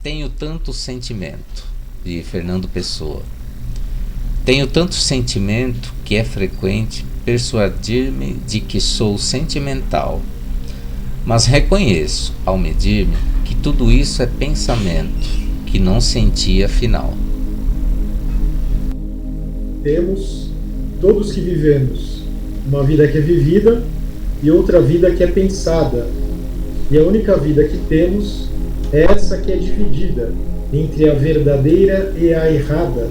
Tenho tanto sentimento, de Fernando Pessoa. Tenho tanto sentimento que é frequente persuadir-me de que sou sentimental, mas reconheço, ao medir-me, que tudo isso é pensamento, que não senti afinal. Temos, todos que vivemos, uma vida que é vivida e outra vida que é pensada. E a única vida que temos é essa que é dividida entre a verdadeira e a errada.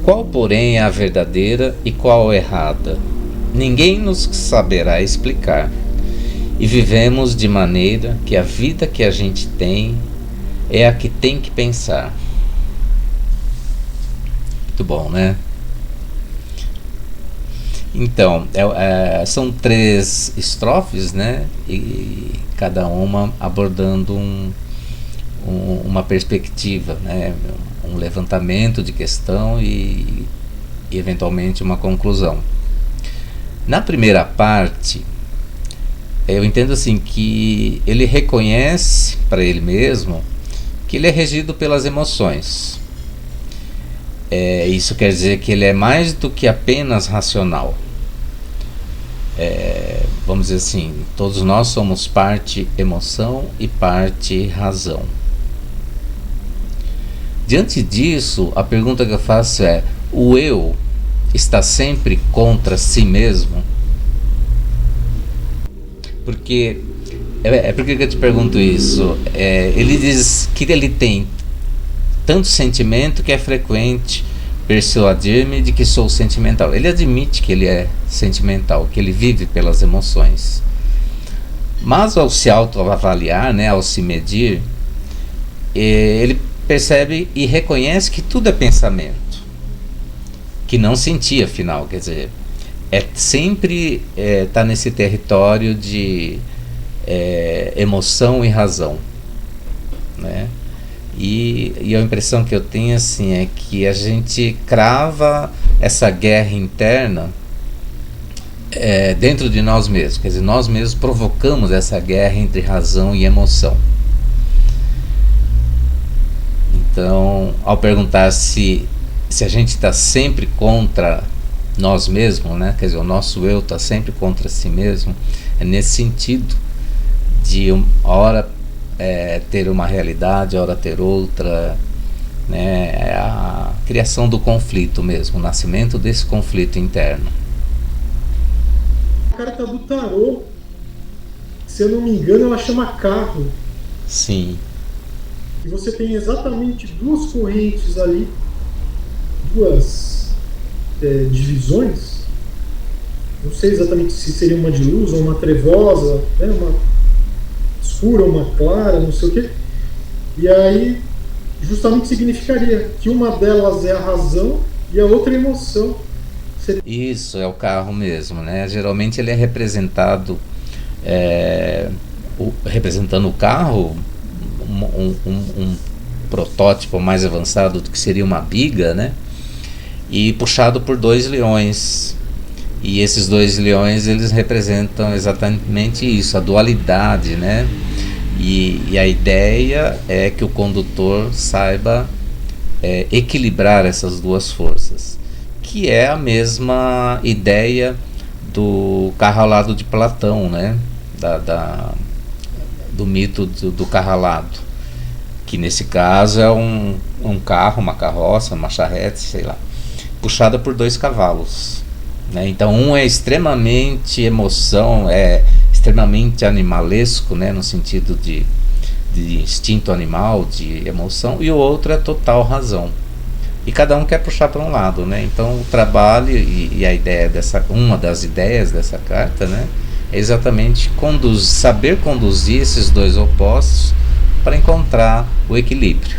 Qual, porém, é a verdadeira e qual a errada? Ninguém nos saberá explicar. E vivemos de maneira que a vida que a gente tem é a que tem que pensar. Muito bom, né? Então, são 3 estrofes, né? E cada uma abordando uma perspectiva, né? Um levantamento de questão e eventualmente uma conclusão. Na primeira parte, eu entendo assim que ele reconhece para ele mesmo que ele é regido pelas emoções. Isso quer dizer que ele é mais do que apenas racional. Vamos dizer assim, todos nós somos parte emoção e parte razão. Diante disso, a pergunta que eu faço é: o eu está sempre contra si mesmo? Porque por que eu te pergunto isso? Ele diz que ele tem tanto sentimento que é frequente persuadir-me de que sou sentimental. Ele admite que ele é sentimental, que ele vive pelas emoções. Mas ao se autoavaliar, né, ao se medir, ele percebe e reconhece que tudo é pensamento, que não sentia afinal, quer dizer, sempre tá nesse território de emoção e razão, né? E a impressão que eu tenho assim é que a gente crava essa guerra interna dentro de nós mesmos, quer dizer, nós mesmos provocamos essa guerra entre razão e emoção. Então, ao perguntar se a gente está sempre contra nós mesmos, né? Quer dizer, o nosso eu está sempre contra si mesmo, é nesse sentido de hora ter uma realidade, hora ter outra, né? É a criação do conflito mesmo, o nascimento desse conflito interno. A carta do tarô, se eu não me engano, ela chama carro. Sim. E você tem exatamente 2 correntes ali, 2 divisões. Não sei exatamente se seria uma de luz ou uma trevosa, né? Uma escura, uma clara, não sei o quê. E aí, justamente significaria que uma delas é a razão e a outra é a emoção. Isso, é o carro mesmo, né? Geralmente ele é representado representando o carro, um protótipo mais avançado do que seria uma biga, né? E puxado por 2 leões. E esses 2 leões, eles representam exatamente isso, a dualidade, né? E a ideia é que o condutor saiba equilibrar essas 2 forças, que é a mesma ideia do carro alado de Platão, né? Do mito do carro alado, que nesse caso é um carro, uma carroça, uma charrete, sei lá, puxada por 2 cavalos, né? Então um é extremamente emoção, é extremamente animalesco, né? No sentido de instinto animal, de emoção, e o outro é total razão. E cada um quer puxar para um lado, né? Então o trabalho e a ideia uma das ideias dessa carta, né, é exatamente saber conduzir esses 2 opostos para encontrar o equilíbrio.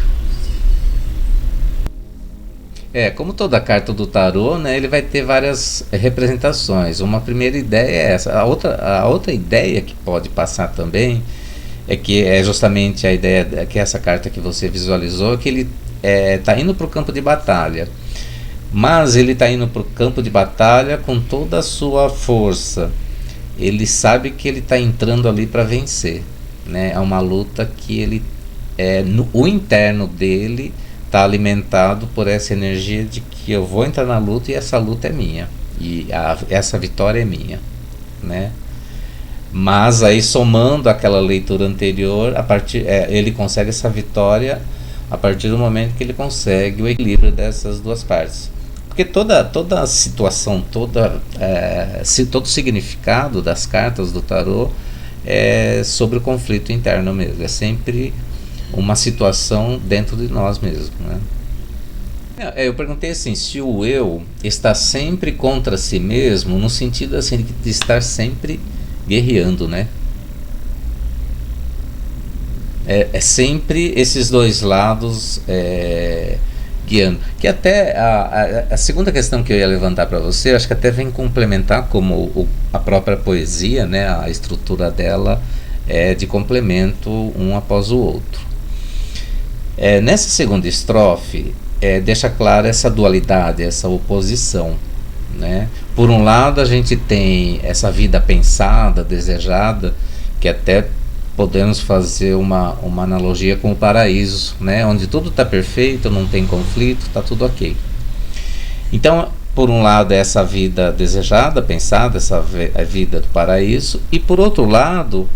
Como toda carta do tarô, né, ele vai ter várias representações. Uma primeira ideia é essa. A outra ideia que pode passar também é que é justamente a ideia que essa carta que você visualizou, que ele está indo para o campo de batalha, mas ele está indo para o campo de batalha com toda a sua força. Ele sabe que ele está entrando ali para vencer, né? É uma luta que ele o interno dele está alimentado por essa energia de que eu vou entrar na luta e essa luta é minha. E essa vitória é minha, né? Mas aí, somando aquela leitura anterior, ele consegue essa vitória a partir do momento que ele consegue o equilíbrio dessas duas partes. Porque toda a situação, todo o significado das cartas do tarô é sobre o conflito interno mesmo. É sempre uma situação dentro de nós mesmos, né? Eu perguntei assim, se o eu está sempre contra si mesmo, no sentido assim de estar sempre guerreando, né? É sempre esses dois lados guiando. Que até a segunda questão que eu ia levantar para você, acho que até vem complementar como a própria poesia, né? A estrutura dela é de complemento um após o outro. Nessa segunda estrofe, deixa clara essa dualidade, essa oposição, né? Por um lado, a gente tem essa vida pensada, desejada, que até podemos fazer uma analogia com o paraíso, né? Onde tudo está perfeito, não tem conflito, está tudo ok. Então, por um lado, é essa vida desejada, pensada, essa vida do paraíso, e por outro lado,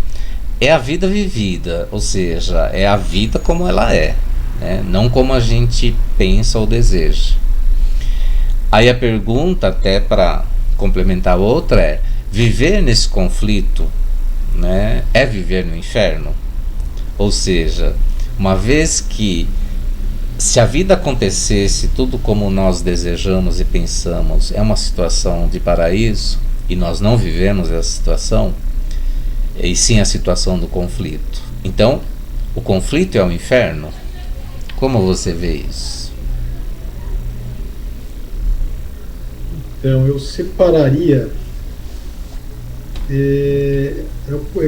é a vida vivida, ou seja, é a vida como ela é, né? Não como a gente pensa ou deseja. Aí a pergunta, até para complementar a outra, é: viver nesse conflito, né, é viver no inferno? Ou seja, uma vez que, se a vida acontecesse tudo como nós desejamos e pensamos, é uma situação de paraíso, e nós não vivemos essa situação, e sim a situação do conflito. Então, o conflito é o inferno? Como você vê isso? Então, eu separaria. É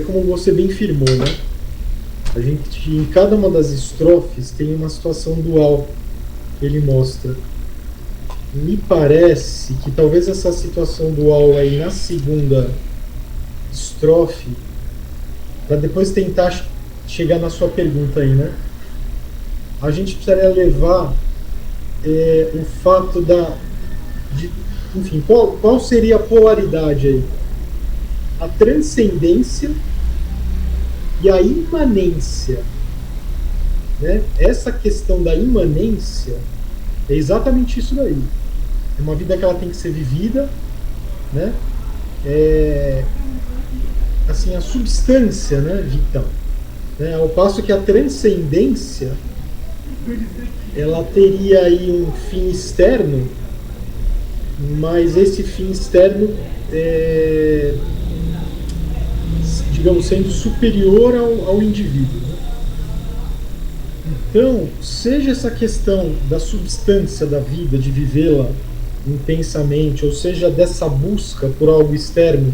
como você bem firmou, né? A gente, em cada uma das estrofes, tem uma situação dual que ele mostra. Me parece que talvez essa situação dual aí na segunda estrofe, para depois tentar chegar na sua pergunta aí, né? A gente precisaria levar o fato enfim, qual seria a polaridade aí? A transcendência e a imanência, né? Essa questão da imanência é exatamente isso daí. É uma vida que ela tem que ser vivida, né? Assim, a substância, né, vital, né? Ao passo que a transcendência, ela teria aí um fim externo, mas esse fim externo digamos, sendo superior ao indivíduo, né? Então, seja essa questão da substância da vida, de vivê-la intensamente, ou seja, dessa busca por algo externo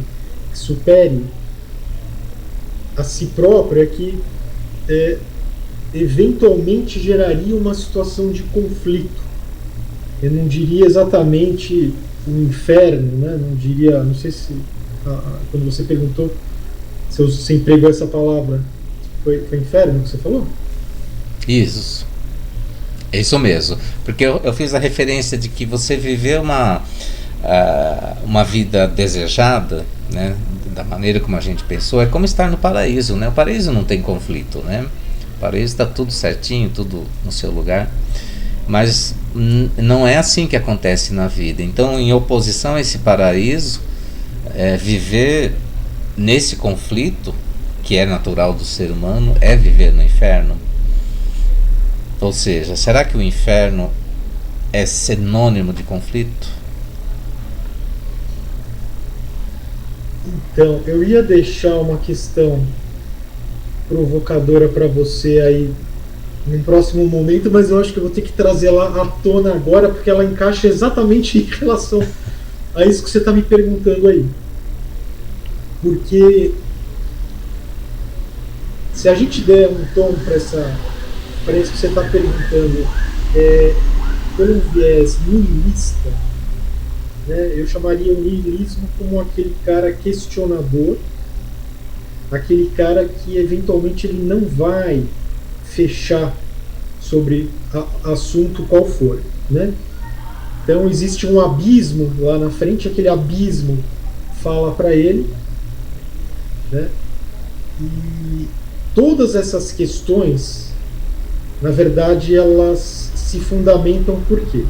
que supere a si próprio, é que eventualmente geraria uma situação de conflito. Eu não diria exatamente o inferno, né? Não sei se quando você perguntou se você empregou essa palavra, foi inferno que você falou? Isso. É isso mesmo. Porque eu fiz a referência de que você viveu uma vida desejada, né? Da maneira como a gente pensou, é como estar no paraíso, né? O paraíso não tem conflito, né? O paraíso está tudo certinho, tudo no seu lugar. Mas não é assim que acontece na vida. Então, em oposição a esse paraíso, viver nesse conflito, que é natural do ser humano, é viver no inferno. Ou seja, será que o inferno é sinônimo de conflito? Então, eu ia deixar uma questão provocadora para você aí num próximo momento, mas eu acho que eu vou ter que trazer ela à tona agora, porque ela encaixa exatamente em relação a isso que você está me perguntando aí. Porque se a gente der um tom para isso que você está perguntando, pelo viés nihilista, né, eu chamaria o nihilismo como aquele cara questionador, aquele cara que eventualmente ele não vai fechar sobre assunto qual for, né? Então existe um abismo lá na frente, aquele abismo fala para ele, né? E todas essas questões, na verdade, elas se fundamentam por quê?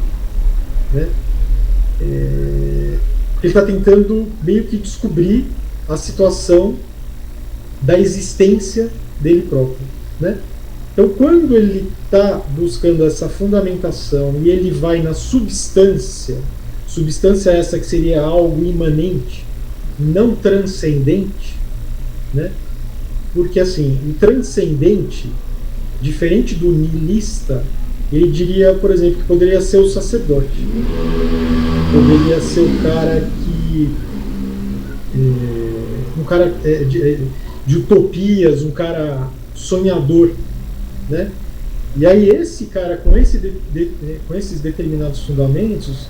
Né? Ele está tentando meio que descobrir a situação da existência dele próprio, né? Então, quando ele está buscando essa fundamentação e ele vai na substância essa que seria algo imanente, não transcendente, né? Porque assim, o transcendente, diferente do nihilista, ele diria, por exemplo, que poderia ser o sacerdote, poderia ser o cara que um cara de utopias, um cara sonhador, né? E aí esse cara com esses determinados fundamentos,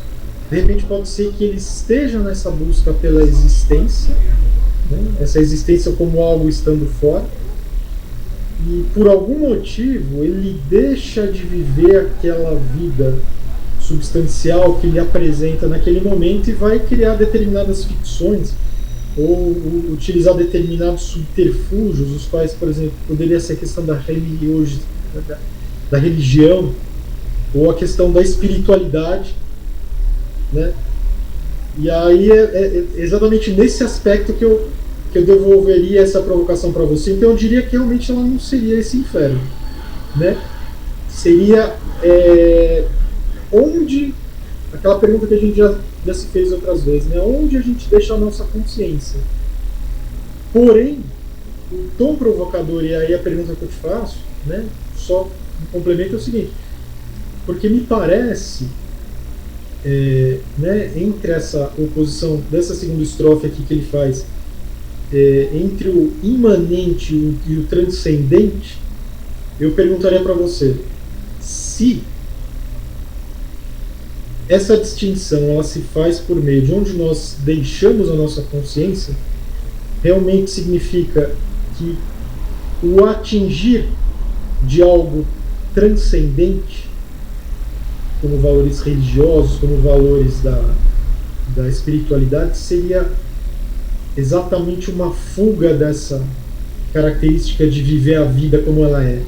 de repente pode ser que ele esteja nessa busca pela existência, né? Essa existência como algo estando fora, e por algum motivo ele deixa de viver aquela vida substancial que ele apresenta naquele momento e vai criar determinadas ficções ou utilizar determinados subterfúgios, os quais, por exemplo, poderia ser a questão da religião ou a questão da espiritualidade, né? E aí é exatamente nesse aspecto que eu devolveria essa provocação para você. Então eu diria que realmente ela não seria esse inferno, né? Seria onde, aquela pergunta que a gente já se fez outras vezes, né? Onde a gente deixa a nossa consciência. Porém, o tom provocador, e aí a pergunta que eu te faço, né? Só um complemento, é o seguinte: porque me parece, né, entre essa oposição dessa segunda estrofe aqui que ele faz, entre o imanente e o transcendente, eu perguntaria para você se essa distinção ela se faz por meio de onde nós deixamos a nossa consciência, realmente significa que o atingir de algo transcendente, como valores religiosos, como valores da espiritualidade, seria exatamente uma fuga dessa característica de viver a vida como ela é.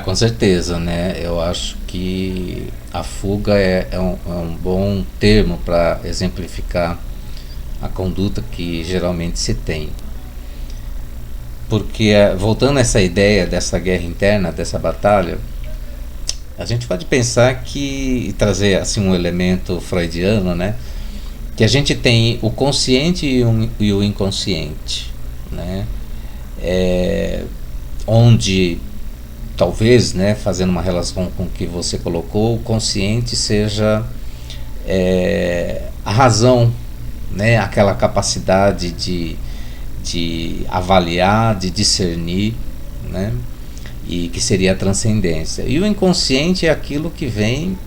Com certeza, né? Eu acho que a fuga é um bom termo para exemplificar a conduta que geralmente se tem. Porque, voltando a essa ideia dessa guerra interna, dessa batalha, a gente pode pensar e trazer assim um elemento freudiano, né? Que a gente tem o consciente e o inconsciente, né? Onde talvez, né, fazendo uma relação com o que você colocou, o consciente seja a razão, né, aquela capacidade de avaliar, de discernir, né, e que seria a transcendência. E o inconsciente é aquilo que vem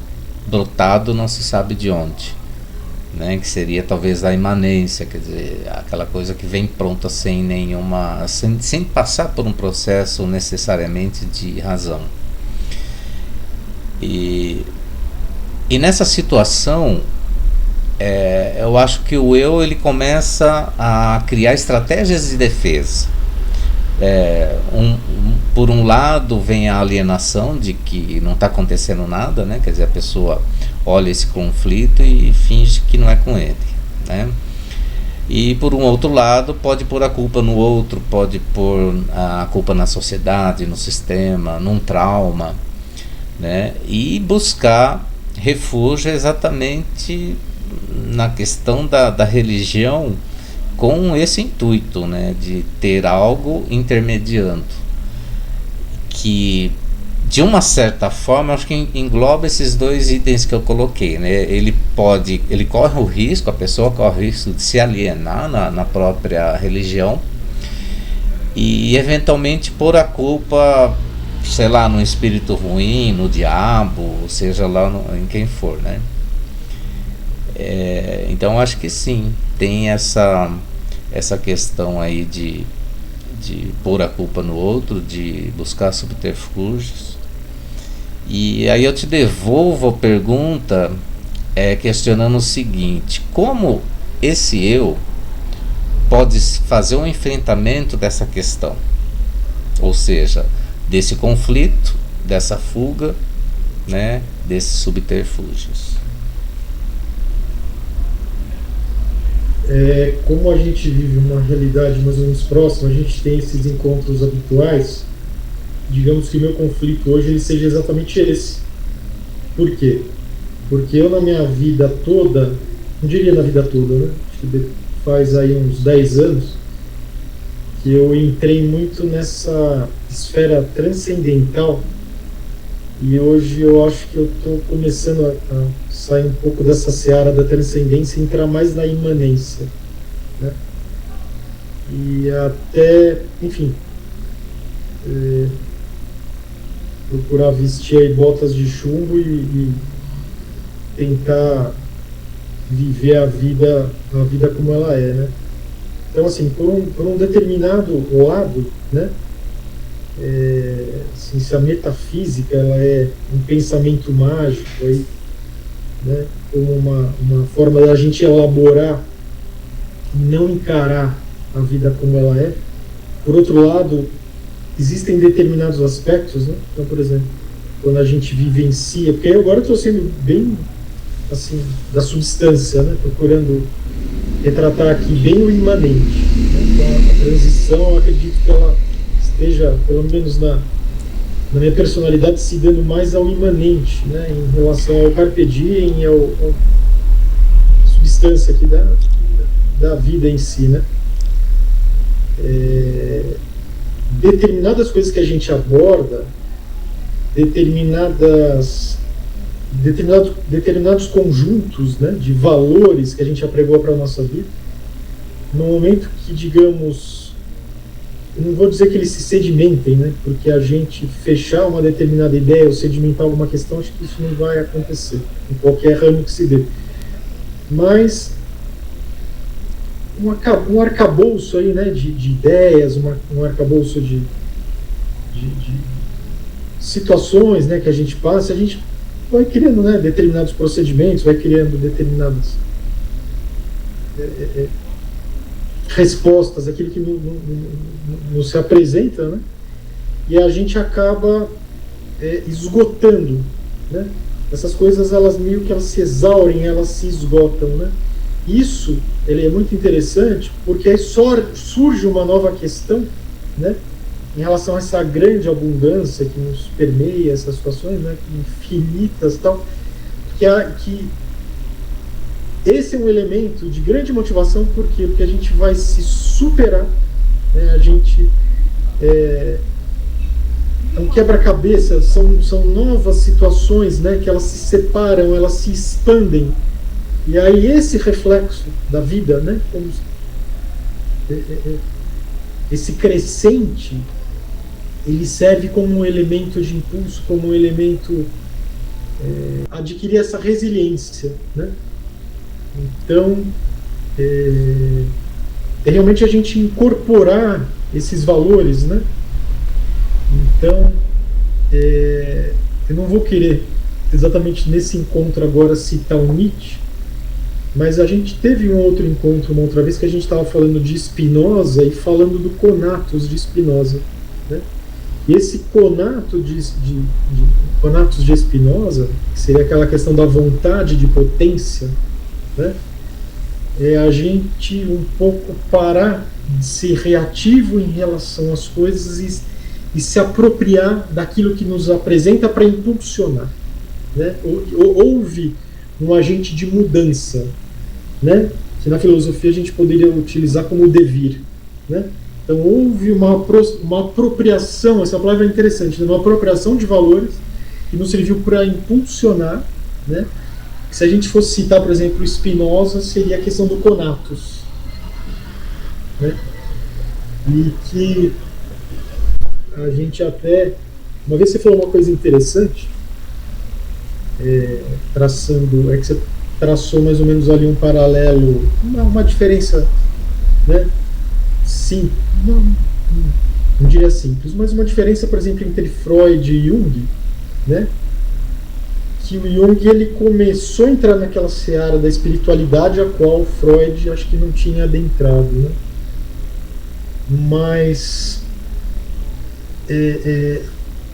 brotado não se sabe de onde, né, que seria talvez a imanência, quer dizer, aquela coisa que vem pronta sem passar por um processo necessariamente de razão. E nessa situação, eu acho que o eu ele começa a criar estratégias de defesa. Por um lado vem a alienação de que não está acontecendo nada, né? Quer dizer, a pessoa olha esse conflito e finge que não é com ele, né? E por um outro lado pode pôr a culpa no outro, pode pôr a culpa na sociedade, no sistema, num trauma, né? E buscar refúgio exatamente na questão da religião, com esse intuito, né, de ter algo intermediando, que de uma certa forma acho que engloba esses dois itens que eu coloquei, né? Ele corre o risco, a pessoa corre o risco de se alienar na própria religião e eventualmente pôr a culpa, sei lá, no espírito ruim, no diabo, seja lá em quem for, né? Então acho que sim, tem essa questão aí de pôr a culpa no outro, de buscar subterfúgios. E aí eu te devolvo a pergunta, questionando o seguinte: como esse eu pode fazer um enfrentamento dessa questão? Ou seja, desse conflito, dessa fuga, né, desses subterfúgios. Como a gente vive uma realidade mais ou menos próxima, a gente tem esses encontros habituais, digamos que o meu conflito hoje ele seja exatamente esse. Por quê? Porque eu na minha vida toda, não diria na vida toda, né? Acho que faz aí uns 10 anos, que eu entrei muito nessa esfera transcendental, e hoje eu acho que eu estou começando a sair um pouco dessa seara da transcendência e entrar mais na imanência, né? E até, enfim, procurar vestir aí botas de chumbo e tentar viver a vida como ela é, né? Então, assim, por um determinado lado, né? Assim, se a metafísica ela é um pensamento mágico aí, né, como uma forma da gente elaborar e não encarar a vida como ela é. Por outro lado, existem determinados aspectos, né? Então, por exemplo, quando a gente vivencia, porque agora eu estou sendo bem assim da substância, né? Procurando retratar aqui bem o imanente, né? Então, a transição, eu acredito que ela esteja, pelo menos na minha personalidade, se dando mais ao imanente, né, em relação ao carpe diem e ao substância aqui da vida em si, né? Determinadas coisas que a gente aborda, determinados conjuntos, né, de valores que a gente apregou para a nossa vida, no momento que, digamos, não vou dizer que eles se sedimentem, né? Porque a gente fechar uma determinada ideia ou sedimentar alguma questão, acho que isso não vai acontecer, em qualquer ramo que se dê. Mas um arcabouço aí, né, de ideias, um arcabouço de situações, né, que a gente passa, a gente vai criando, né, determinados procedimentos, vai criando determinadas respostas, aquilo que não se apresenta, né? E a gente acaba esgotando, né? Essas coisas, elas meio que elas se exaurem, elas se esgotam, né? Isso ele é muito interessante porque aí surge uma nova questão, né? Em relação a essa grande abundância que nos permeia essas situações, né? Infinitas, tal, que esse é um elemento de grande motivação. Por quê? Porque a gente vai se superar, né? A gente é um quebra-cabeça, são novas situações, né? Que elas se separam, elas se expandem, e aí esse reflexo da vida, né? Como esse crescente, ele serve como um elemento de impulso, como um elemento adquirir essa resiliência, né? Então, realmente a gente incorporar esses valores, né? Então, eu não vou querer exatamente nesse encontro agora citar o Nietzsche, mas a gente teve um outro encontro uma outra vez que a gente estava falando de Spinoza e falando do conatos de Spinoza, né? E esse conatos de Spinoza, que seria aquela questão da vontade de potência, né? É a gente um pouco parar de ser reativo em relação às coisas e se apropriar daquilo que nos apresenta para impulsionar, né? Houve um agente de mudança, né? Que na filosofia a gente poderia utilizar como devir, né? Então houve uma apropriação, essa palavra é interessante, uma apropriação de valores que nos serviu para impulsionar, né? Se a gente fosse citar, por exemplo, Spinoza, seria a questão do conatos, né? E que a gente até... Uma vez você falou uma coisa interessante, traçando... É que você traçou mais ou menos ali um paralelo, uma diferença, né? Sim, não diria simples, mas uma diferença, por exemplo, entre Freud e Jung, né? Que o Jung ele começou a entrar naquela seara da espiritualidade a qual Freud acho que não tinha adentrado, né? Mas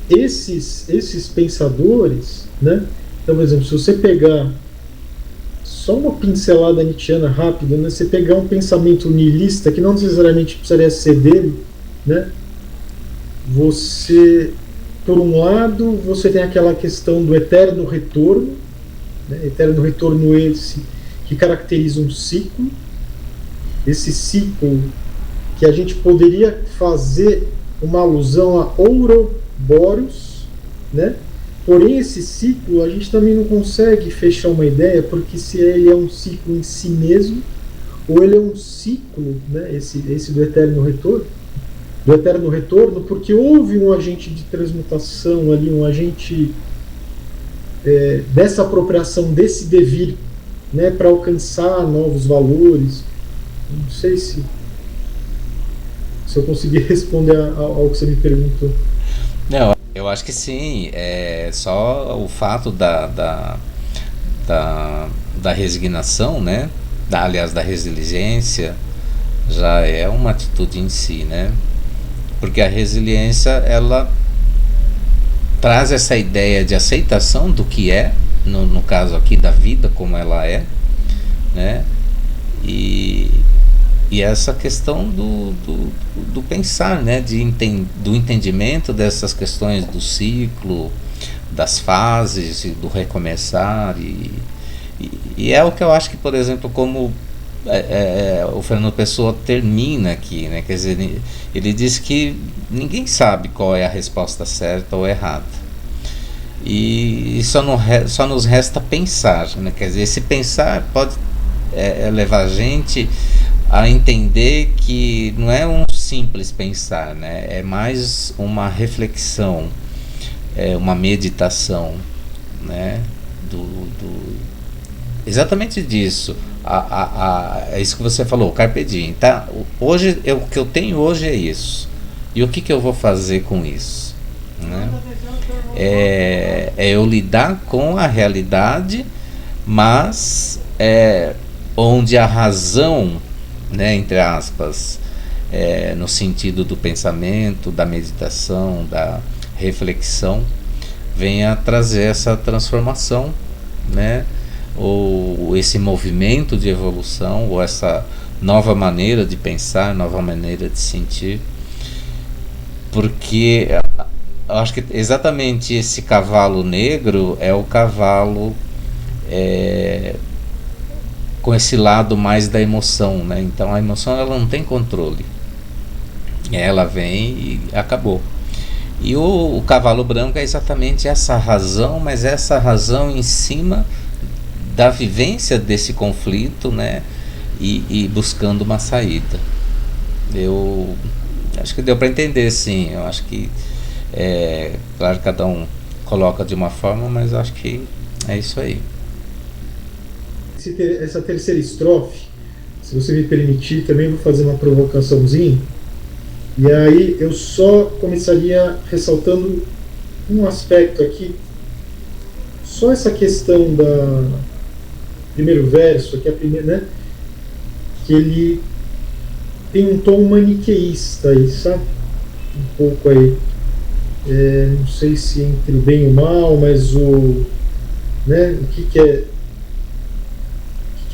esses pensadores, né? Então, por exemplo, se você pegar só uma pincelada nietzschiana rápida, né? Você pegar um pensamento nihilista, que não necessariamente precisaria ser dele, né? Você, por um lado, você tem aquela questão do eterno retorno, né? Eterno retorno esse que caracteriza um ciclo, esse ciclo que a gente poderia fazer uma alusão a Ouroboros, né? Porém, esse ciclo a gente também não consegue fechar uma ideia, porque se ele é um ciclo em si mesmo, ou ele é um ciclo, né? Esse do eterno retorno, porque houve um agente de transmutação ali, um agente dessa apropriação desse devir, né? Para alcançar novos valores. Não sei se eu conseguir responder ao que você me perguntou. Não, eu acho que sim. É só o fato da resignação, né? Aliás, da resiliência, já é uma atitude em si, né? Porque a resiliência, ela traz essa ideia de aceitação do que é, no caso aqui da vida como ela é, né? E essa questão do pensar, né? Do entendimento dessas questões do ciclo, das fases, do recomeçar. E é o que eu acho que, por exemplo, como o Fernando Pessoa termina aqui, né? Quer dizer, ele diz que ninguém sabe qual é a resposta certa ou errada. E só nos resta pensar, né? Quer dizer, esse pensar pode levar a gente a entender que não é um simples pensar, né? É mais uma reflexão, uma meditação, né? Exatamente disso. É isso que você falou, Carpe Diem, tá? Hoje, o que eu tenho hoje é isso. E o que eu vou fazer com isso? Né? Eu lidar com a realidade, mas onde a razão, né, entre aspas, no sentido do pensamento, da meditação, da reflexão, venha trazer essa transformação, né, ou esse movimento de evolução, ou essa nova maneira de pensar, nova maneira de sentir, porque eu acho que exatamente esse cavalo negro é o cavalo com esse lado mais da emoção, né? Então a emoção, ela não tem controle, ela vem e acabou. E o cavalo branco é exatamente essa razão, mas essa razão em cima da vivência desse conflito, né? E buscando uma saída. Eu acho que deu para entender, sim. Eu acho que claro que cada um coloca de uma forma, mas eu acho que é isso aí. Essa terceira estrofe, se você me permitir, também vou fazer uma provocaçãozinha. E aí eu só começaria ressaltando um aspecto aqui. Só essa questão da primeiro verso, aqui a primeira, né? Que ele tem um tom maniqueísta aí, sabe? Um pouco aí. Não sei se entre o bem e o mal, mas né, o que é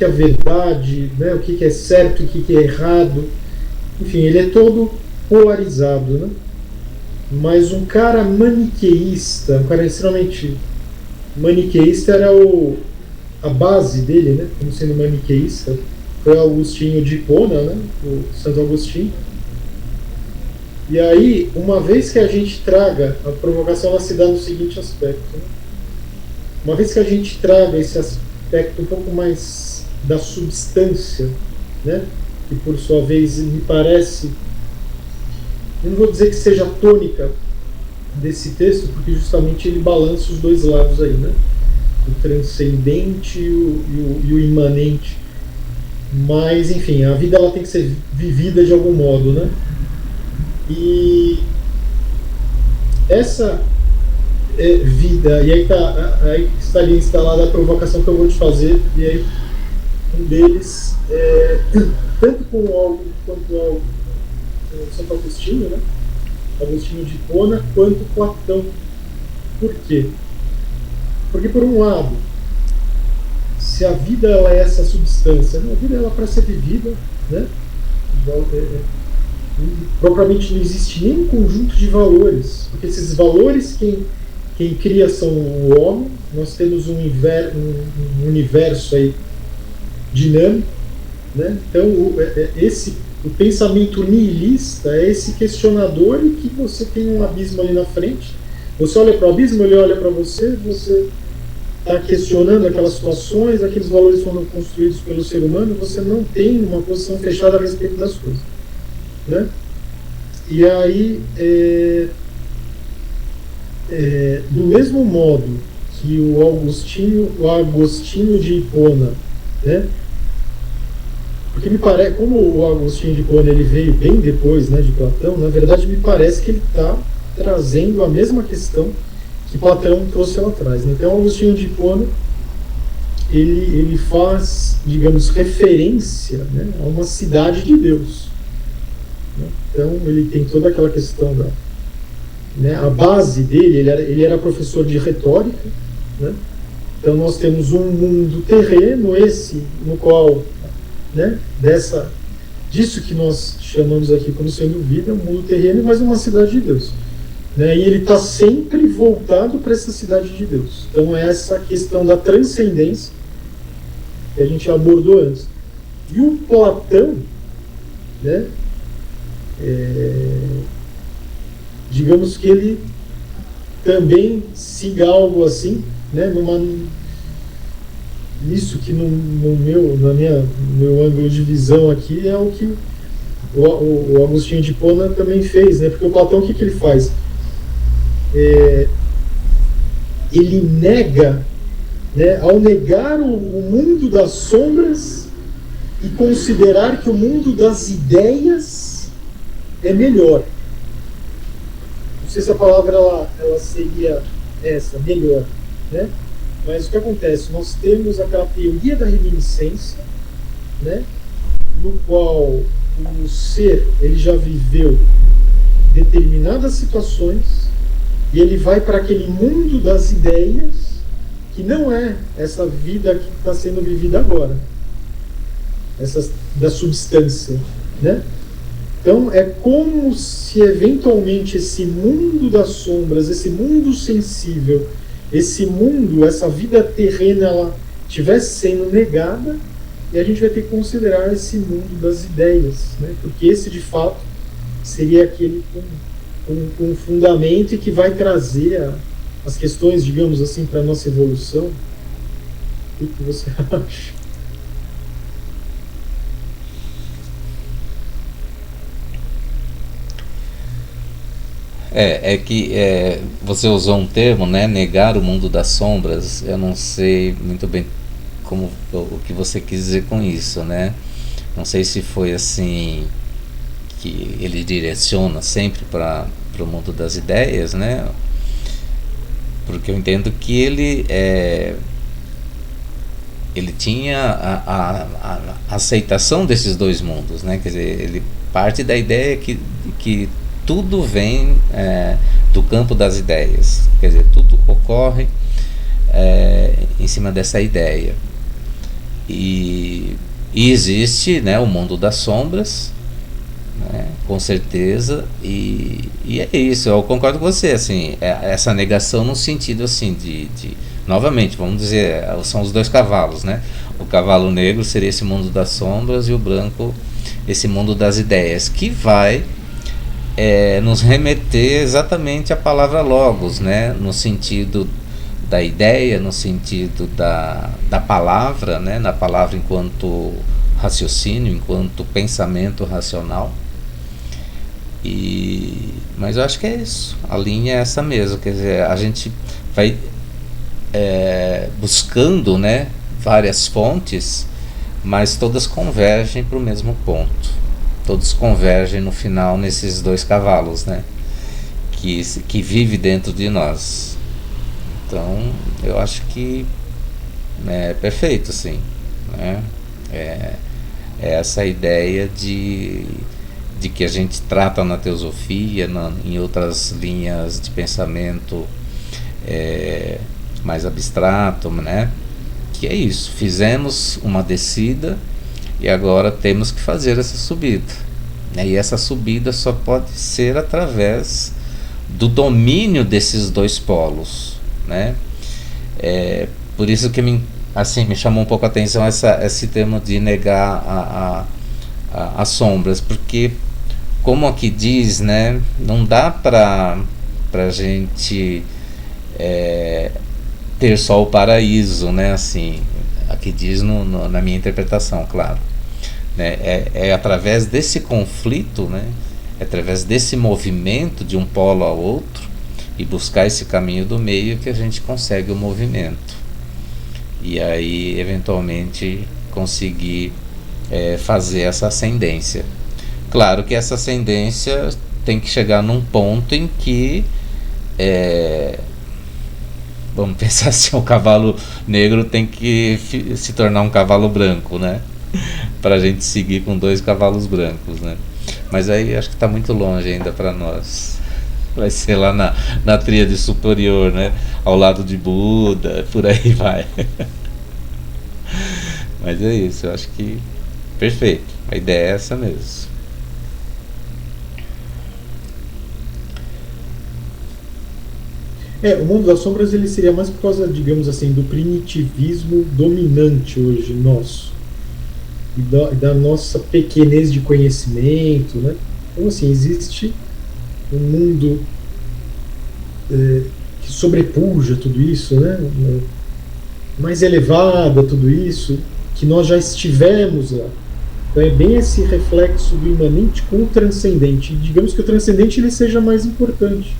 a verdade, né, o que é certo e o que é errado. Enfim, ele é todo polarizado, né? Mas um cara maniqueísta, um cara extremamente maniqueísta, era a base dele, né, como sendo maniqueísta, foi Agostinho de Hipona, né, o Santo Agostinho. E aí, uma vez que a gente traga, a provocação, ela se dá no seguinte aspecto, né? Uma vez que a gente traga esse aspecto um pouco mais da substância, né, que por sua vez me parece, eu não vou dizer que seja a tônica desse texto, porque justamente ele balança os dois lados aí, né? o transcendente e o imanente. Mas, enfim, a vida ela tem que ser vivida de algum modo, né? E essa vida, e aí estaria instalada a provocação que eu vou te fazer, e aí um deles, tanto com algo quanto ao Santo Agostinho, né? Agostinho de Hipona, quanto Platão. Por quê? Porque, por um lado, se a vida ela é essa substância, né? A vida ela é para ser vivida, né? Propriamente não existe nem um conjunto de valores, porque esses valores quem cria são o homem. Nós temos um universo aí dinâmico, né? Então o pensamento nihilista é esse questionador em que você tem um abismo ali na frente, você olha para o abismo, ele olha para você está questionando aquelas situações, aqueles valores foram construídos pelo ser humano, você não tem uma posição fechada a respeito das coisas, né? E aí do mesmo modo que o Agostinho de Hipona, né? Porque me parece, como o Agostinho de Hipona ele veio bem depois, né, de Platão, na verdade me parece que ele está trazendo a mesma questão que Platão trouxe lá atrás, né? Então, Agostinho de Hipona ele faz, digamos, referência, né, a uma cidade de Deus, né? Então ele tem toda aquela questão né, a base dele, ele era professor de retórica, né? Então nós temos um mundo terreno, esse no qual, né, disso que nós chamamos aqui como sendo vida, um mundo terreno, mas uma cidade de Deus, né? E ele está sempre voltado para essa cidade de Deus. Então é essa questão da transcendência que a gente abordou antes. E o Platão, né, digamos que ele também siga algo assim, né, isso que no meu ângulo de visão aqui é o que o Agostinho de Hipona também fez, né? Porque o Platão, o que ele faz? Ele nega, né, ao negar o mundo das sombras e considerar que o mundo das ideias é melhor. Não sei se a palavra ela seria essa, melhor, né? Mas o que acontece? Nós temos aquela teoria da reminiscência, né, no qual o ser ele já viveu determinadas situações e ele vai para aquele mundo das ideias que não é essa vida que está sendo vivida agora, essa da substância, né? Então é como se eventualmente esse mundo das sombras, esse mundo sensível, esse mundo, essa vida terrena, ela estivesse sendo negada, e a gente vai ter que considerar esse mundo das ideias, né? Porque esse de fato seria aquele com fundamento e que vai trazer as questões, digamos assim, para a nossa evolução. O que você acha? Você usou um termo, né, negar o mundo das sombras. Eu não sei muito bem o que você quis dizer com isso, né? Não sei se foi assim que ele direciona sempre para o mundo das ideias, né? Porque eu entendo que ele tinha a aceitação desses dois mundos, né? Quer dizer, ele parte da ideia que tudo vem do campo das ideias, quer dizer, tudo ocorre em cima dessa ideia. E existe, né, o mundo das sombras, né, com certeza, e é isso, eu concordo com você, assim, essa negação no sentido assim novamente, vamos dizer, são os dois cavalos, né? O cavalo negro seria esse mundo das sombras e o branco esse mundo das ideias, que vai nos remeter exatamente à palavra logos, né? No sentido da ideia, no sentido da palavra, né? Na palavra enquanto raciocínio, enquanto pensamento racional. Mas eu acho que é isso, a linha é essa mesmo, quer dizer, a gente vai buscando, né, várias fontes, mas todas convergem para o mesmo ponto. Todos convergem no final nesses dois cavalos, né, que vive dentro de nós. Então, eu acho que é perfeito, assim, né? É essa ideia de que a gente trata na teosofia, em outras linhas de pensamento mais abstrato, né? Que é isso, fizemos uma descida e agora temos que fazer essa subida, né? E essa subida só pode ser através do domínio desses dois polos, né? Por isso que me chamou um pouco a atenção esse termo de negar as sombras, porque como aqui diz, né, não dá para a gente ter só o paraíso, né, assim, aqui diz na minha interpretação, claro, né, é através desse conflito, né, é através desse movimento de um polo ao outro e buscar esse caminho do meio que a gente consegue o movimento e aí eventualmente conseguir fazer essa ascendência. Claro que essa ascendência tem que chegar num ponto em que vamos pensar assim, o cavalo negro tem que se tornar um cavalo branco, né? Para a gente seguir com dois cavalos brancos, né? Mas aí acho que está muito longe ainda para nós. Vai ser lá na tríade superior, né? Ao lado de Buda, por aí vai. Mas é isso, eu acho que perfeito. A ideia é essa mesmo. O mundo das sombras ele seria mais por causa, digamos assim, do primitivismo dominante hoje nosso e da nossa pequenez de conhecimento, né? Então assim, existe um mundo que sobrepuja tudo isso, né? Mais elevado a tudo isso, que nós já estivemos lá. Então é bem esse reflexo do imanente com o transcendente. E digamos que o transcendente ele seja mais importante,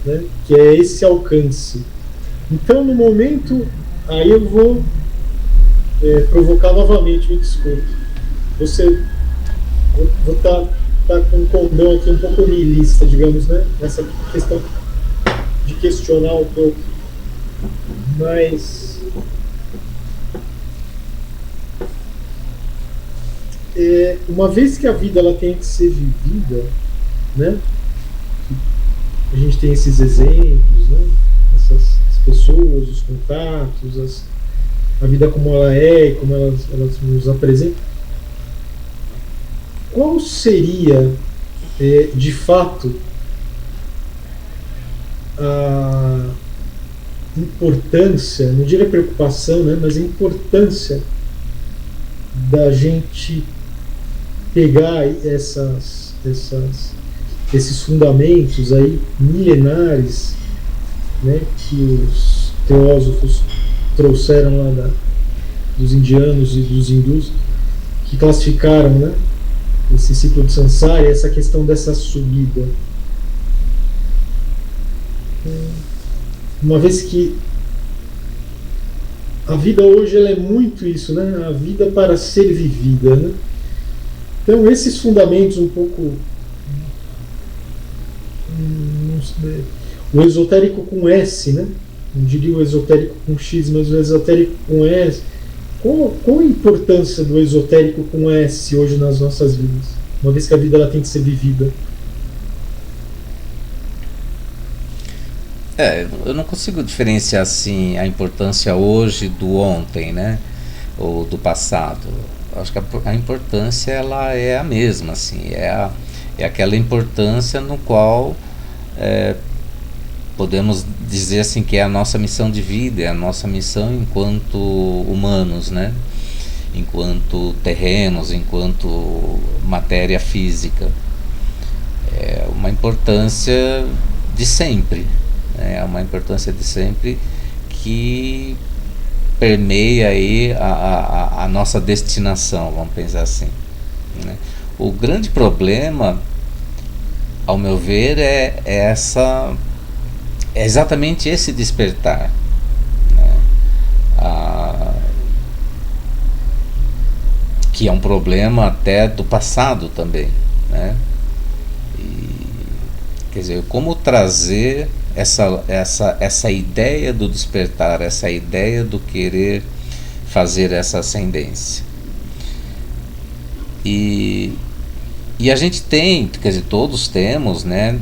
né? Que é esse alcance. Então, no momento, aí eu vou provocar novamente, me desculpe. Vou estar com um condão aqui um pouco nihilista, digamos, né? Nessa questão de questionar um pouco. Mas uma vez que a vida ela tem que ser vivida, né? A gente tem esses exemplos, né? Essas pessoas, os contatos, a vida como ela é, como elas nos apresentam. Qual seria, de fato, a importância, não diria preocupação, né? Mas a importância da gente pegar esses fundamentos aí milenares, né, que os teósofos trouxeram lá dos indianos e dos hindus, que classificaram, né, esse ciclo de samsara e essa questão dessa subida. Uma vez que a vida hoje ela é muito isso, né, a vida para ser vivida, né? Então esses fundamentos um pouco o esotérico com S, né? Não diria o esotérico com X, mas o esotérico com S. Qual a importância do esotérico com S hoje nas nossas vidas? Uma vez que a vida ela tem que ser vivida. Eu não consigo diferenciar assim a importância hoje do ontem, né? Ou do passado. Acho que a importância ela é a mesma, assim, é aquela importância no qual podemos dizer assim que é a nossa missão de vida, é a nossa missão enquanto humanos, né? Enquanto terrenos, enquanto matéria física. É uma importância de sempre, né? É uma importância de sempre que permeia aí a nossa destinação, vamos pensar assim, né? O grande problema, ao meu ver, é exatamente esse despertar, que é um problema até do passado também, né? E, quer dizer, como trazer essa ideia do despertar, essa ideia do querer fazer essa ascendência. E a gente tem, quer dizer, todos temos, né,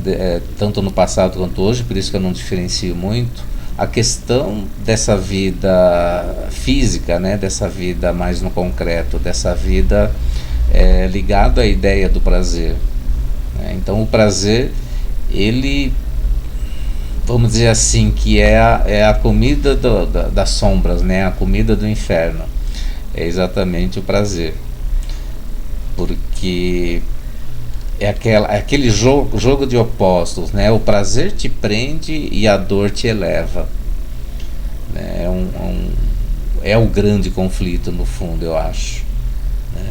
tanto no passado quanto hoje, por isso que eu não diferencio muito, a questão dessa vida física, né, dessa vida mais no concreto, dessa vida ligada à ideia do prazer, né? Então o prazer, ele, vamos dizer assim, que é a comida das sombras, né, a comida do inferno, é exatamente o prazer, porque é aquele jogo de opostos, né? O prazer te prende e a dor te eleva, né? É o grande conflito, no fundo, eu acho, né?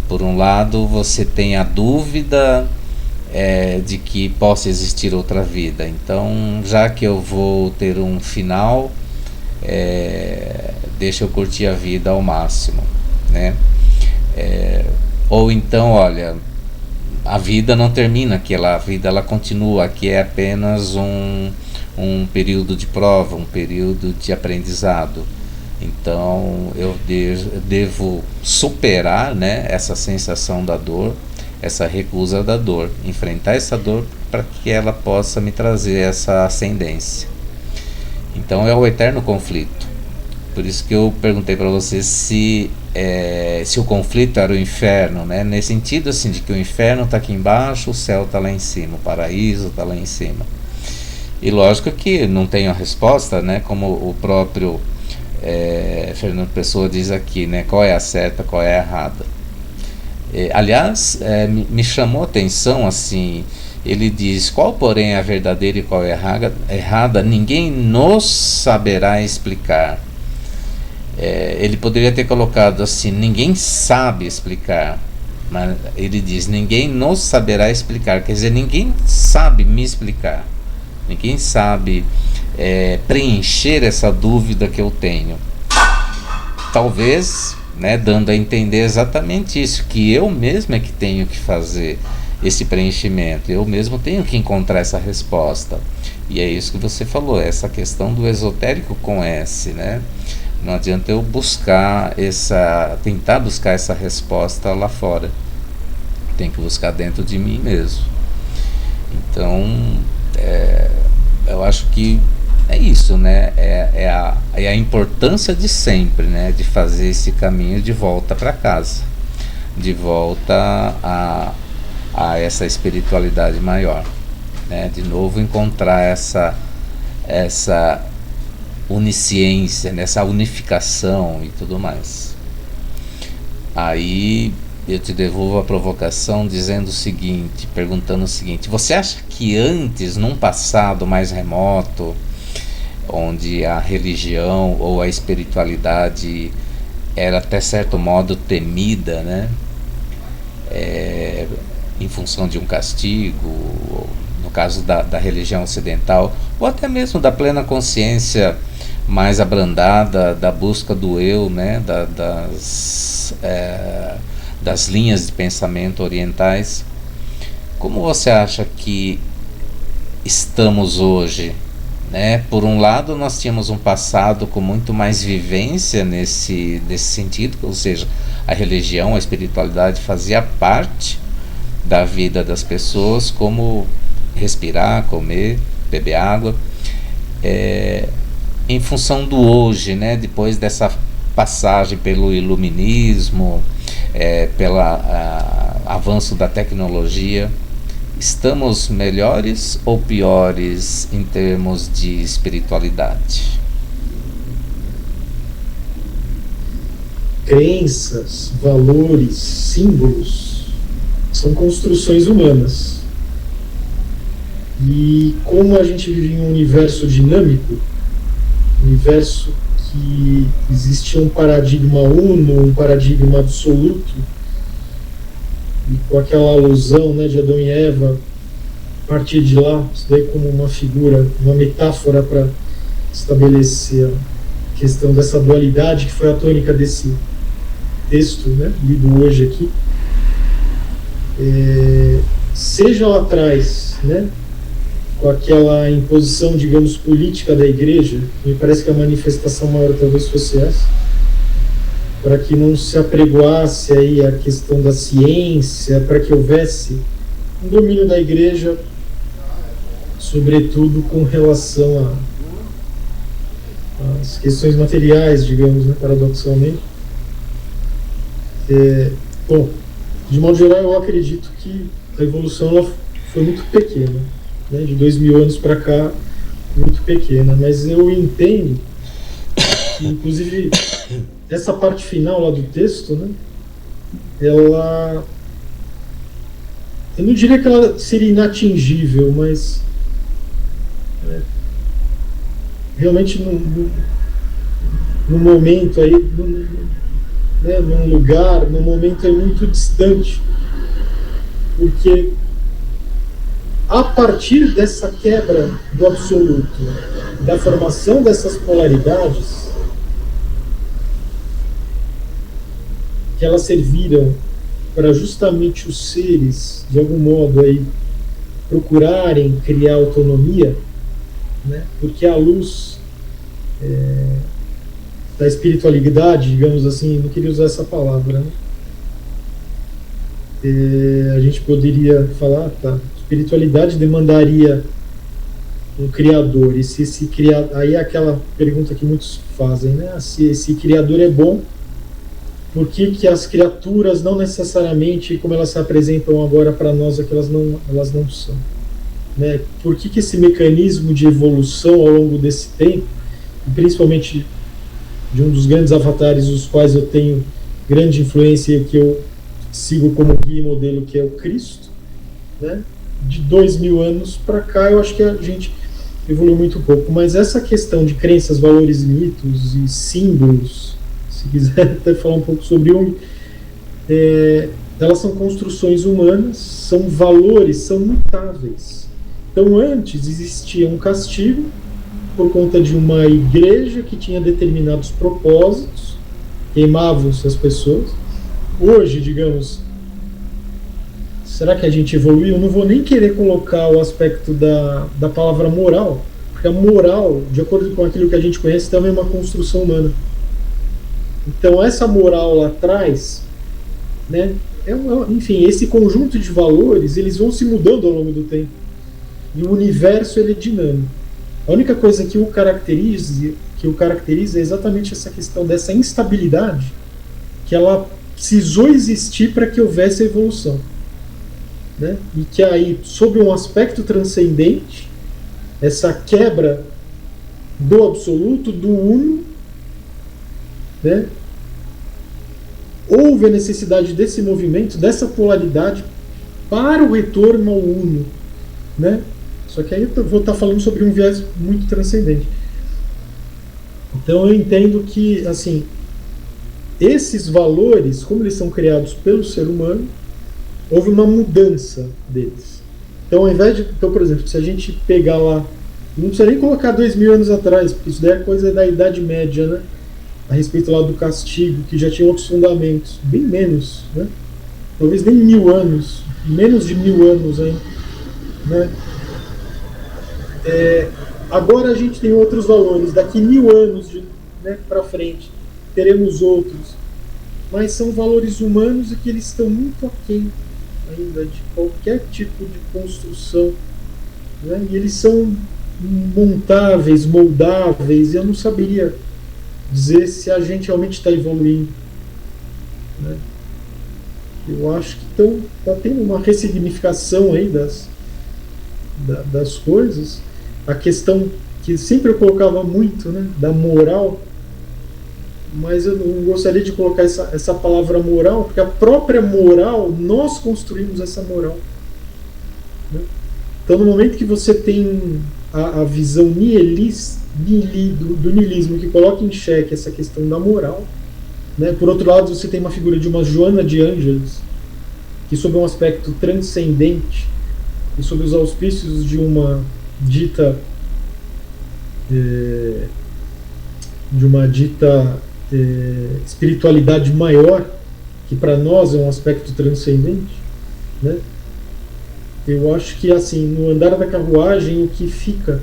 Por um lado, você tem a dúvida de que possa existir outra vida. Então, já que eu vou ter um final, deixa eu curtir a vida ao máximo, né? Ou então, olha, a vida não termina aqui, a vida ela continua, aqui é apenas um período de prova, um período de aprendizado. Então eu devo superar, né, essa sensação da dor, essa recusa da dor, enfrentar essa dor para que ela possa me trazer essa ascendência. Então é o eterno conflito. Por isso que eu perguntei para você se o conflito era o inferno, né? Nesse sentido assim, de que o inferno está aqui embaixo, o céu está lá em cima, o paraíso está lá em cima. E lógico que não tenho a resposta, né? Como o próprio Fernando Pessoa diz aqui, né? Qual é a certa, qual é a errada. Aliás, me chamou a atenção assim, ele diz: qual porém é a verdadeira e qual é a errada, ninguém nos saberá explicar. Ele poderia ter colocado assim: ninguém sabe explicar, mas ele diz: ninguém nos saberá explicar, quer dizer, ninguém sabe me explicar, ninguém sabe preencher essa dúvida que eu tenho. Talvez, né, dando a entender exatamente isso, que eu mesmo é que tenho que fazer esse preenchimento, eu mesmo tenho que encontrar essa resposta. E é isso que você falou, essa questão do esotérico com S, né? Não adianta eu tentar buscar essa resposta lá fora. Tem que buscar dentro de mim mesmo. Então, eu acho que é isso, né? É a importância de sempre, né? De fazer esse caminho de volta para casa, de volta a essa espiritualidade maior, né? De novo encontrar essa onisciência, nessa unificação e tudo mais. Aí eu te devolvo a provocação dizendo o seguinte, perguntando o seguinte: você acha que antes, num passado mais remoto, onde a religião ou a espiritualidade era até certo modo temida, né? Em função de um castigo, no caso da religião ocidental, ou até mesmo da plena consciência mais abrandada, da busca do eu, né, das linhas de pensamento orientais. Como você acha que estamos hoje, né? Por um lado, nós tínhamos um passado com muito mais vivência nesse sentido, ou seja, a religião, a espiritualidade fazia parte da vida das pessoas, como respirar, comer, beber água. Em função do hoje, né, depois dessa passagem pelo iluminismo, pelo avanço da tecnologia, estamos melhores ou piores em termos de espiritualidade? Crenças, valores, símbolos são construções humanas. E como a gente vive em um universo dinâmico, universo que existe um paradigma uno, um paradigma absoluto, e com aquela alusão, né, de Adão e Eva, a partir de lá, isso daí como uma figura, uma metáfora para estabelecer a questão dessa dualidade que foi a tônica texto, né, lido hoje aqui, seja lá atrás, né, com aquela imposição, digamos, política da igreja, me parece que a manifestação maior talvez fosse essa, para que não se apregoasse aí a questão da ciência, para que houvesse um domínio da igreja, sobretudo com relação às questões materiais, digamos, né, paradoxalmente. Bom, de modo geral, eu acredito que a evolução ela foi muito pequena, né, de 2000 anos para cá, muito pequena, mas eu entendo que, inclusive, essa parte final lá do texto, né, ela, eu não diria que ela seria inatingível, mas realmente no momento aí, né, num lugar, num momento aí muito distante, porque a partir dessa quebra do absoluto, da formação dessas polaridades, que elas serviram para justamente os seres, de algum modo, aí, procurarem criar autonomia, né? Porque a luz da espiritualidade, digamos assim, não queria usar essa palavra, né? A gente poderia falar, tá, espiritualidade demandaria um criador, e se esse criador, aí é aquela pergunta que muitos fazem, né? Se esse criador é bom, por que as criaturas não necessariamente, como elas se apresentam agora para nós, é que elas não são? Né? Por que esse mecanismo de evolução ao longo desse tempo, principalmente de um dos grandes avatares dos quais eu tenho grande influência e que eu sigo como guia e modelo, que é o Cristo, né? De 2000 anos para cá, eu acho que a gente evoluiu muito pouco. Mas essa questão de crenças, valores, mitos e símbolos, se quiser até falar um pouco sobre Jung, elas são construções humanas, são valores, são mutáveis. Então antes existia um castigo por conta de uma igreja que tinha determinados propósitos, queimavam-se as pessoas. Hoje, digamos, será que a gente evoluiu? Eu não vou nem querer colocar o aspecto da palavra moral, porque a moral, de acordo com aquilo que a gente conhece, também é uma construção humana. Então essa moral lá atrás, né, enfim, esse conjunto de valores, eles vão se mudando ao longo do tempo. E o universo, ele é dinâmico. A única coisa que o caracteriza é exatamente essa questão dessa instabilidade, que ela precisou existir para que houvesse a evolução, né? E que aí, sob um aspecto transcendente, essa quebra do absoluto, do uno, né? Houve a necessidade desse movimento, dessa polaridade, para o retorno ao uno, né? Só que aí eu vou estar falando sobre um viés muito transcendente. Então eu entendo que, assim, esses valores, como eles são criados pelo ser humano, houve uma mudança deles. Então, ao invés de, então, por exemplo, se a gente pegar lá, não precisa nem colocar 2000 anos atrás, porque isso daí é coisa da Idade Média, né? A respeito lá do castigo, que já tinha outros fundamentos, bem menos, né? Talvez nem 1000 anos, menos de 1000 anos ainda, né? Agora a gente tem outros valores, daqui 1000 anos, né, para frente teremos outros, mas são valores humanos e que eles estão muito aquém ainda de qualquer tipo de construção, né? E eles são montáveis, moldáveis, e eu não saberia dizer se a gente realmente está evoluindo, né? Eu acho que está tendo uma ressignificação aí das coisas. A questão que sempre eu colocava muito, né, da moral, mas eu não gostaria de colocar essa palavra moral, porque a própria moral, nós construímos essa moral, né? Então, no momento que você tem a visão do niilismo, que coloca em xeque essa questão da moral, né? Por outro lado, você tem uma figura de uma Joana de Ângeles, que, sob um aspecto transcendente e sob os auspícios de uma dita espiritualidade maior, que para nós é um aspecto transcendente, né? Eu acho que assim, no andar da carruagem, o que fica,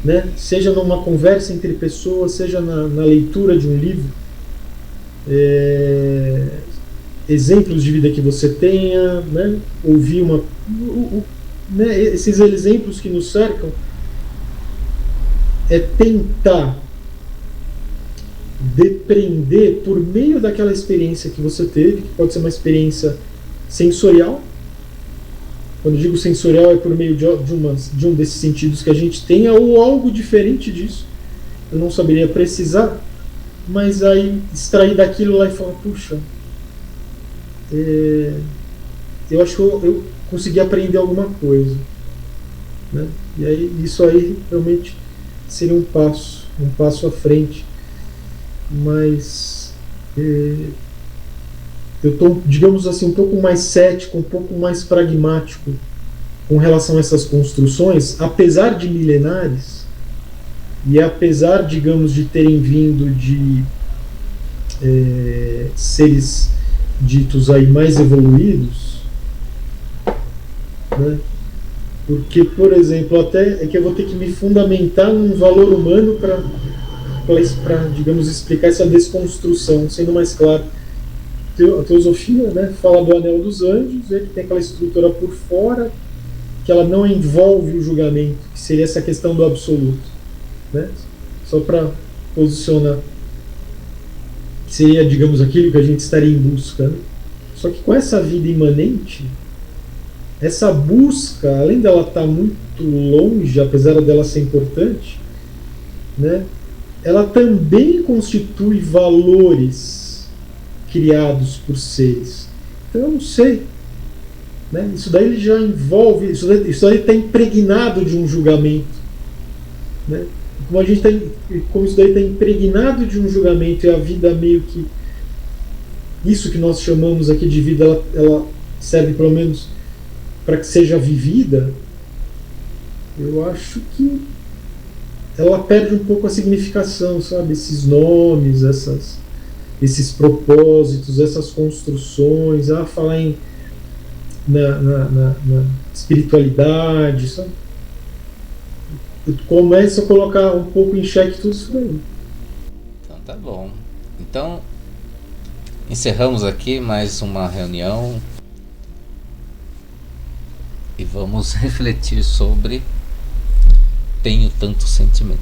né, seja numa conversa entre pessoas, seja na leitura de um livro, exemplos de vida que você tenha, né, ouvir né, esses exemplos que nos cercam, é tentar depreender por meio daquela experiência que você teve, que pode ser uma experiência sensorial. Quando digo sensorial, é por meio de um desses sentidos que a gente tenha, ou algo diferente disso. Eu não saberia precisar, mas aí extrair daquilo lá e falar, puxa, eu acho que eu consegui aprender alguma coisa, né? E aí isso aí realmente seria um passo à frente. Mas eu estou, digamos assim, um pouco mais cético, um pouco mais pragmático com relação a essas construções, apesar de milenares e apesar, digamos, de terem vindo de seres ditos aí mais evoluídos, né? Porque, por exemplo, até é que eu vou ter que me fundamentar num valor humano para, digamos, explicar essa desconstrução, sendo mais claro. A teosofia, né, fala do anel dos anjos, que tem aquela estrutura por fora, que ela não envolve o julgamento, que seria essa questão do absoluto, né? Só para posicionar, que seria, digamos, aquilo que a gente estaria em busca, né? Só que com essa vida imanente, essa busca, além dela estar muito longe, apesar dela ser importante, né, ela também constitui valores criados por seres. Então eu não sei, né? Isso daí ele já envolve, isso daí está impregnado de um julgamento, né? Como isso daí está impregnado de um julgamento, e a vida meio que isso que nós chamamos aqui de vida, ela serve pelo menos para que seja vivida. Eu acho que ela perde um pouco a significação, sabe? Esses nomes, esses propósitos, essas construções, falar na espiritualidade, sabe? Eu começo a colocar um pouco em xeque tudo isso daí. Então tá bom. Então encerramos aqui mais uma reunião e vamos refletir sobre tenho tanto sentimento.